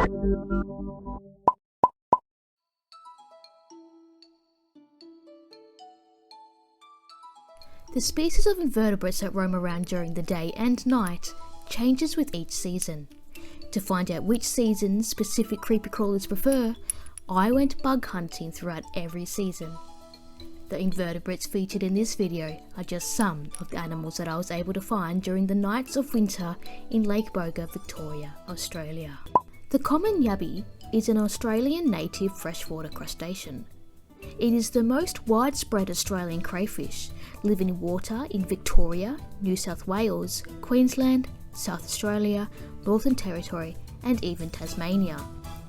The species of invertebrates that roam around during the day and night changes with each season. To find out which seasons specific creepy crawlers prefer, I went bug hunting throughout every season. The invertebrates featured in this video are just some of the animals that I was able to find during the nights of winter in Lake Boga, Victoria, Australia. The common yabby is an Australian native freshwater crustacean. It is the most widespread Australian crayfish, living in water in Victoria, New South Wales, Queensland, South Australia, Northern Territory and even Tasmania.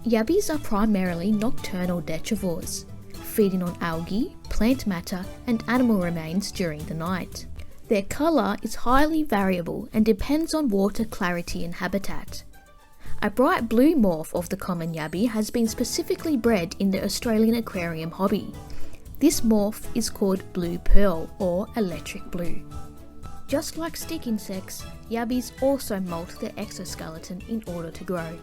Yabbies are primarily nocturnal detrivores, feeding on algae, plant matter and animal remains during the night. Their colour is highly variable and depends on water clarity and habitat. A bright blue morph of the common yabby has been specifically bred in the Australian aquarium hobby. This morph is called blue pearl or electric blue. Just like stick insects, yabbies also molt their exoskeleton in order to grow.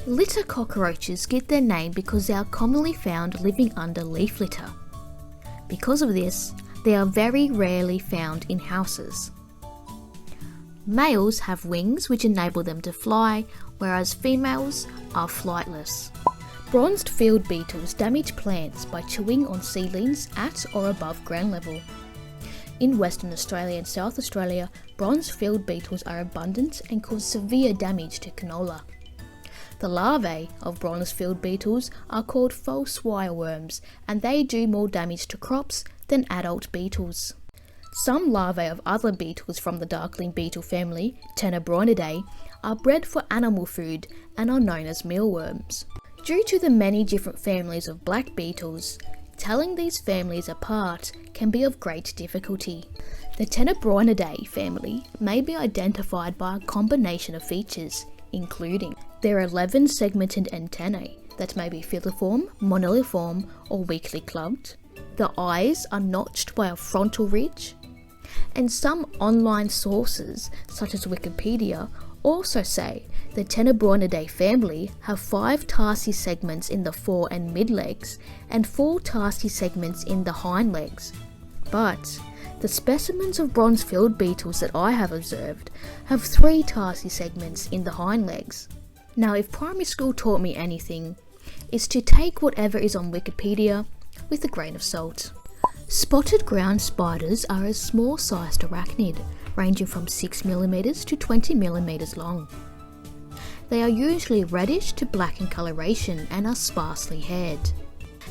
Litter cockroaches get their name because they are commonly found living under leaf litter. Because of this, they are very rarely found in houses. Males have wings which enable them to fly, whereas females are flightless. Bronzed field beetles damage plants by chewing on seedlings at or above ground level. In Western Australia and South Australia, bronze field beetles are abundant and cause severe damage to canola. The larvae of bronze field beetles are called false wireworms, and they do more damage to crops than adult beetles. Some larvae of other beetles from the darkling beetle family, Tenebronidae, are bred for animal food and are known as mealworms. Due to the many different families of black beetles, telling these families apart can be of great difficulty. The Tenebronidae family may be identified by a combination of features, including their 11 segmented antennae that may be filiform, moniliform or weakly clubbed. The eyes are notched by a frontal ridge. And some online sources, such as Wikipedia, also say the Tenebronidae family have 5 tarsi segments in the fore and mid legs and 4 tarsi segments in the hind legs. But the specimens of bronze field beetles that I have observed have 3 tarsi segments in the hind legs. Now, if primary school taught me anything, it's to take whatever is on Wikipedia with a grain of salt. Spotted ground spiders are a small sized arachnid, ranging from 6mm to 20mm long. They are usually reddish to black in coloration and are sparsely haired.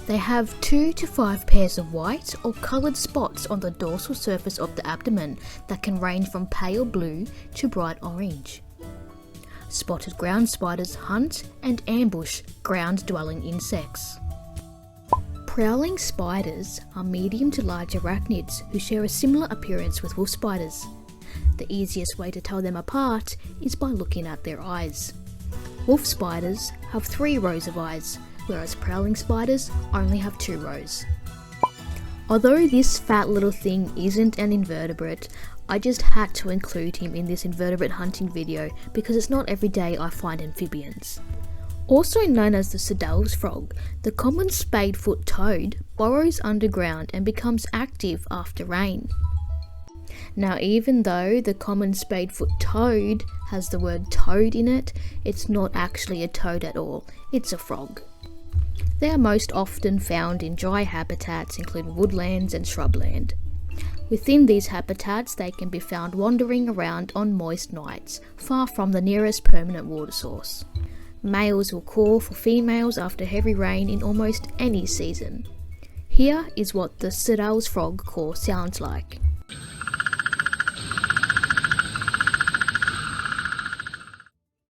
They have 2 to 5 pairs of white or coloured spots on the dorsal surface of the abdomen that can range from pale blue to bright orange. Spotted ground spiders hunt and ambush ground-dwelling insects. Prowling spiders are medium to large arachnids who share a similar appearance with wolf spiders. The easiest way to tell them apart is by looking at their eyes. Wolf spiders have 3 rows of eyes, whereas prowling spiders only have 2 rows. Although this fat little thing isn't an invertebrate, I just had to include him in this invertebrate hunting video because it's not every day I find amphibians. Also known as the Sudelli's frog, the common spadefoot toad burrows underground and becomes active after rain. Now, even though the common spadefoot toad has the word toad in it, it's not actually a toad at all, it's a frog. They are most often found in dry habitats including woodlands and shrubland. Within these habitats, they can be found wandering around on moist nights, far from the nearest permanent water source. Males will call for females after heavy rain in almost any season. Here is what the Sudelli's frog call sounds like.